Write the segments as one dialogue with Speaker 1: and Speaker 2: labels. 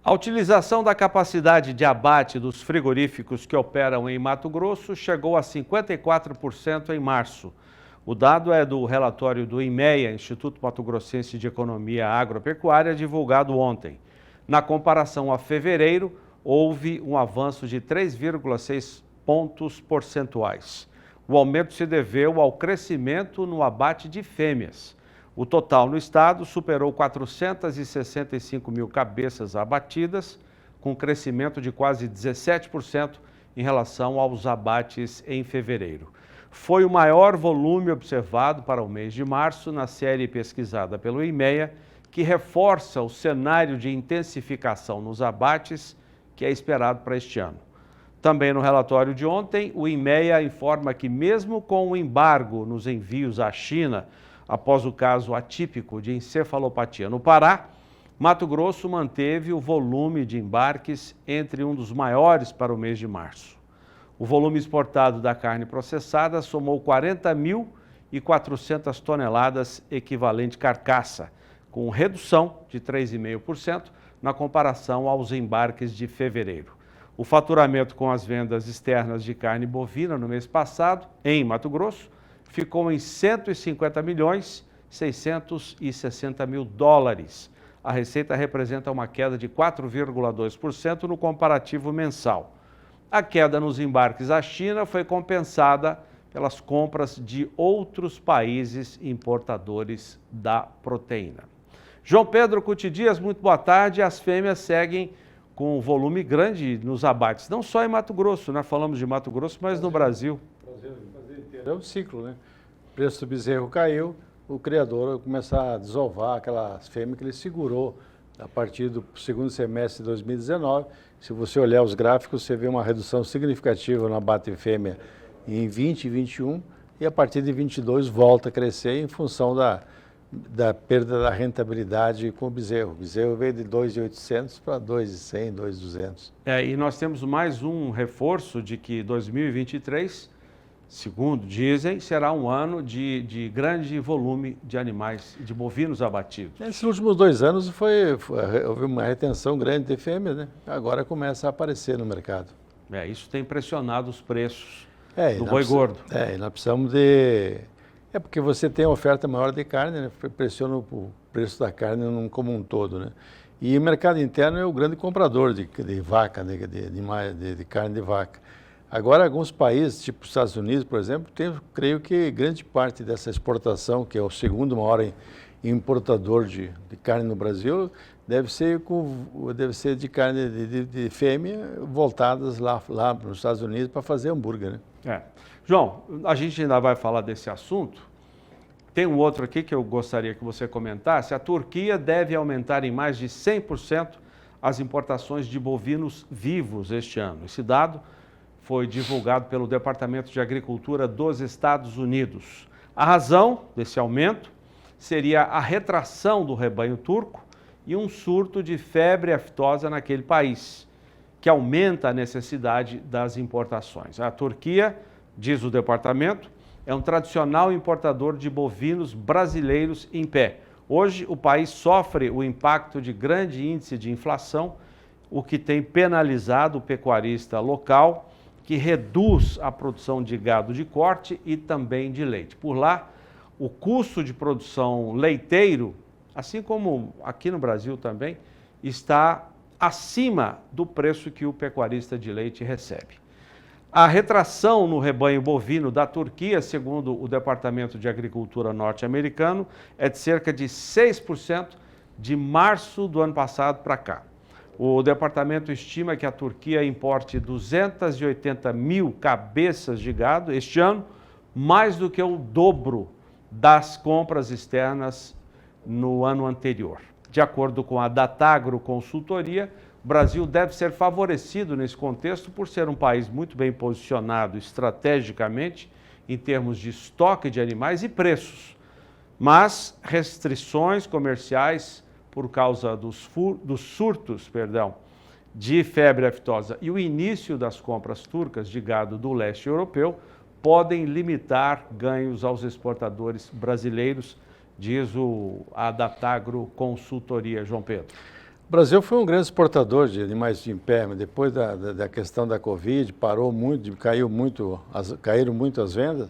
Speaker 1: A utilização da capacidade de abate dos frigoríficos que operam em Mato Grosso chegou a 54% em março. O dado é do relatório do IMEA, Instituto Mato Grossense de Economia Agropecuária, divulgado ontem. Na comparação a fevereiro, houve um avanço de 3,6 pontos percentuais. O aumento se deveu ao crescimento no abate de fêmeas. O total no estado superou 465 mil cabeças abatidas, com crescimento de quase 17% em relação aos abates em fevereiro. Foi o maior volume observado para o mês de março na série pesquisada pelo IMEA, que reforça o cenário de intensificação nos abates que é esperado para este ano. Também no relatório de ontem, o IMEA informa que mesmo com o embargo nos envios à China, após o caso atípico de encefalopatia no Pará, Mato Grosso manteve o volume de embarques entre um dos maiores para o mês de março. O volume exportado da carne processada somou 40.400 toneladas equivalente carcaça, com redução de 3,5% na comparação aos embarques de fevereiro. O faturamento com as vendas externas de carne bovina no mês passado, em Mato Grosso, ficou em 150.660 mil dólares. A receita representa uma queda de 4,2% no comparativo mensal. A queda nos embarques à China foi compensada pelas compras de outros países importadores da proteína. João Pedro Cuti Dias, muito boa tarde. As fêmeas seguem com um volume grande nos abates, não só em Mato Grosso, né? Falamos de Mato Grosso, mas no Brasil.
Speaker 2: É um ciclo, né? O preço do bezerro caiu, o criador vai começar a desovar aquelas fêmeas que ele segurou a partir do segundo semestre de 2019. Se você olhar os gráficos, você vê uma redução significativa no abate fêmea em 20 e 21, e a partir de 22 volta a crescer em função da perda da rentabilidade com o bezerro. O bezerro veio de 2.800 para 2.100, 2.200.
Speaker 1: E nós temos mais um reforço de que 2023, segundo dizem, será um ano de grande volume de animais, de bovinos abatidos.
Speaker 2: Nesses últimos 2 anos houve uma retenção grande de fêmeas, né? Agora começa a aparecer no mercado.
Speaker 1: Isso tem pressionado os preços do
Speaker 2: e
Speaker 1: boi gordo.
Speaker 2: E nós precisamos de... É porque você tem oferta maior de carne, né? Pressiona o preço da carne como um todo, né? E o mercado interno é o grande comprador de vaca, de carne de vaca. Agora, alguns países, tipo os Estados Unidos, por exemplo, creio que grande parte dessa exportação, que é o segundo maior importador de carne no Brasil, deve ser de carne de fêmea voltadas lá nos Estados Unidos para fazer hambúrguer, né?
Speaker 1: João, a gente ainda vai falar desse assunto. Tem um outro aqui que eu gostaria que você comentasse. A Turquia deve aumentar em mais de 100% as importações de bovinos vivos este ano. Esse dado foi divulgado pelo Departamento de Agricultura dos Estados Unidos. A razão desse aumento seria a retração do rebanho turco e um surto de febre aftosa naquele país, que aumenta a necessidade das importações. A Turquia, diz o departamento, é um tradicional importador de bovinos brasileiros em pé. Hoje, o país sofre o impacto de grande índice de inflação, o que tem penalizado o pecuarista local, que reduz a produção de gado de corte e também de leite. Por lá, o custo de produção leiteiro, assim como aqui no Brasil também, está acima do preço que o pecuarista de leite recebe. A retração no rebanho bovino da Turquia, segundo o Departamento de Agricultura norte-americano, é de cerca de 6% de março do ano passado para cá. O departamento estima que a Turquia importe 280 mil cabeças de gado este ano, mais do que o dobro das compras externas no ano anterior. De acordo com a Datagro Consultoria, o Brasil deve ser favorecido nesse contexto por ser um país muito bem posicionado estrategicamente em termos de estoque de animais e preços, mas restrições comerciais por causa dos surtos de febre aftosa e o início das compras turcas de gado do leste europeu podem limitar ganhos aos exportadores brasileiros, diz a Datagro Consultoria, João Pedro.
Speaker 2: O Brasil foi um grande exportador de animais em pé, mas depois da questão da Covid, parou muito, caíram muito as vendas.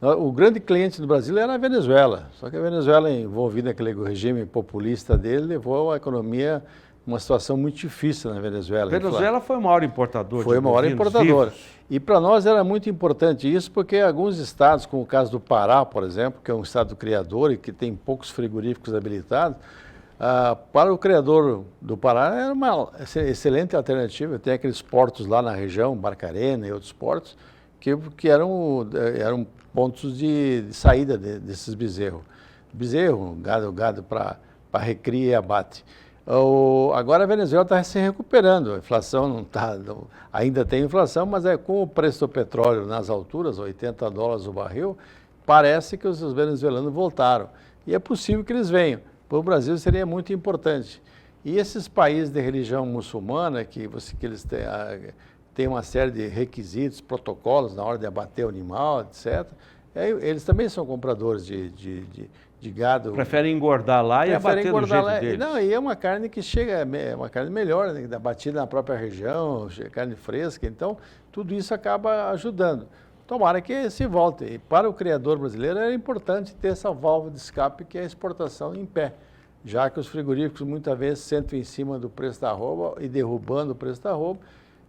Speaker 2: O grande cliente do Brasil era a Venezuela, só que a Venezuela, envolvida naquele regime populista dele, levou a economia a uma situação muito difícil na Venezuela.
Speaker 1: A Venezuela foi o maior importador
Speaker 2: Foi o maior importador.
Speaker 1: Vivos.
Speaker 2: E para nós era muito importante isso, porque alguns estados, como o caso do Pará, por exemplo, que é um estado criador e que tem poucos frigoríficos habilitados, para o criador do Pará era uma excelente alternativa. Tem aqueles portos lá na região, Barcarena e outros portos, que eram pontos de saída desses bezerros. Bezerro, gado para recria e abate. Agora a Venezuela está se recuperando, a inflação não está, ainda tem inflação, mas com o preço do petróleo nas alturas, $80 o barril, parece que os venezuelanos voltaram. E é possível que eles venham. Para o Brasil seria muito importante. E esses países de religião muçulmana, que eles têm uma série de requisitos, protocolos na hora de abater o animal, etc., eles também são compradores de gado.
Speaker 1: Preferem engordar lá e abater do jeito deles.
Speaker 2: Não, e é uma carne que é uma carne melhor, né, abatida na própria região, carne fresca, então tudo isso acaba ajudando. Tomara que se volte. E para o criador brasileiro era importante ter essa válvula de escape que é a exportação em pé, já que os frigoríficos muitas vezes sentam em cima do preço da arroba e derrubando o preço da arroba.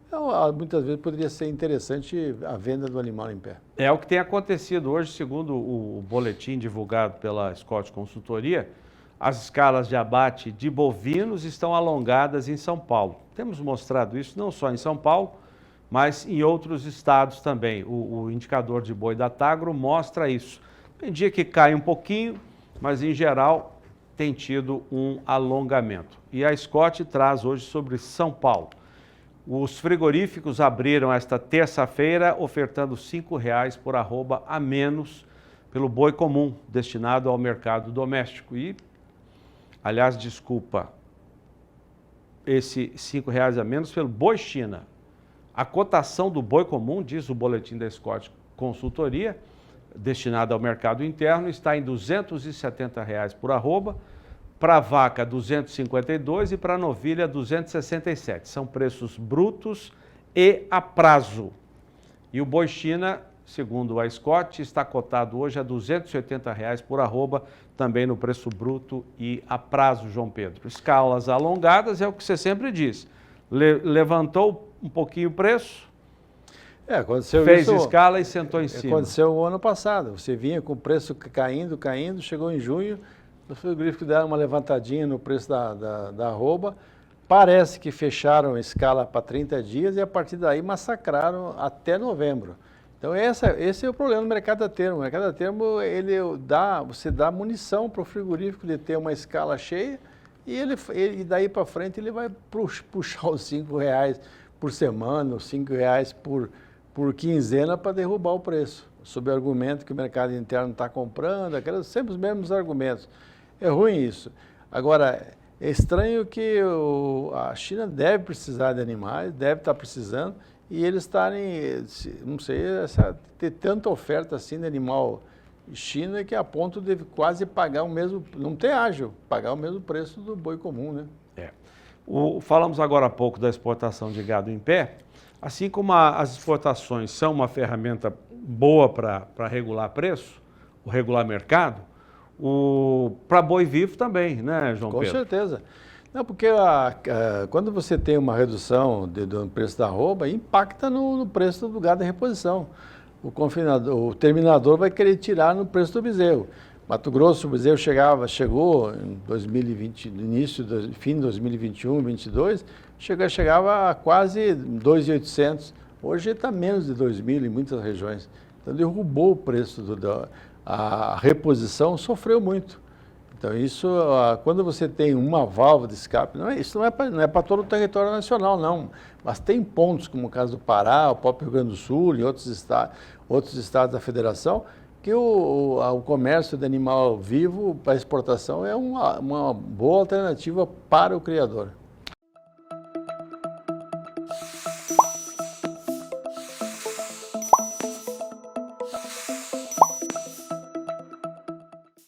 Speaker 2: Então, muitas vezes poderia ser interessante a venda do animal em pé.
Speaker 1: É o que tem acontecido hoje, segundo o boletim divulgado pela Scott Consultoria, as escalas de abate de bovinos estão alongadas em São Paulo. Temos mostrado isso não só em São Paulo, mas em outros estados também. O indicador de boi da Tagro mostra isso. Tem dia que cai um pouquinho, mas em geral tem tido um alongamento. E a Scott traz hoje sobre São Paulo. Os frigoríficos abriram esta terça-feira ofertando R$ 5,00 por arroba a menos pelo boi comum, destinado ao mercado doméstico. E, aliás, desculpa, esse R$ 5,00 a menos pelo boi China. A cotação do boi comum, diz o boletim da Scott Consultoria, destinado ao mercado interno, está em R$ 270,00 por arroba, para vaca 252 e para novilha 267. São preços brutos e a prazo. E o boi China, segundo a Scott, está cotado hoje a R$ 280,00 por arroba, também no preço bruto e a prazo, João Pedro. Escalas alongadas é o que você sempre diz. Levantou um pouquinho o preço, fez escala e sentou em cima.
Speaker 2: Aconteceu o ano passado. Você vinha com o preço caindo, chegou em junho, os frigoríficos deram uma levantadinha no preço da arroba, parece que fecharam a escala para 30 dias e a partir daí massacraram até novembro. Então esse é o problema do mercado a termo. O mercado a termo, você dá munição para o frigorífico de ter uma escala cheia e daí para frente ele vai puxar os R$ 5,00 por semana, os R$ 5,00 por quinzena para derrubar o preço, sob o argumento que o mercado interno está comprando, sempre os mesmos argumentos. É ruim isso. Agora, é estranho que a China deve precisar de animais, deve estar precisando, e eles estarem, não sei, ter tanta oferta assim de animal China que a ponto de quase pagar o mesmo, não ter ágil, pagar o mesmo preço do boi comum, né?
Speaker 1: Falamos agora há pouco da exportação de gado em pé. Assim como as exportações são uma ferramenta boa para regular preço, regular mercado, para boi vivo também, né, João Pedro?
Speaker 2: Com certeza. Não, porque quando você tem uma redução do preço da arroba, impacta no preço do gado em reposição. O terminador vai querer tirar no preço do bezerro. Mato Grosso, o bezerro chegou em 2020, fim de 2021, 2022, chegava a quase 2.800. Hoje está menos de 2.000 em muitas regiões. Então derrubou o preço a reposição sofreu muito. Então isso, quando você tem uma válvula de escape, isso não é para todo o território nacional, não. Mas tem pontos, como o caso do Pará, o próprio Rio Grande do Sul e outros estados da federação, que o comércio de animal vivo para exportação é uma boa alternativa para o criador.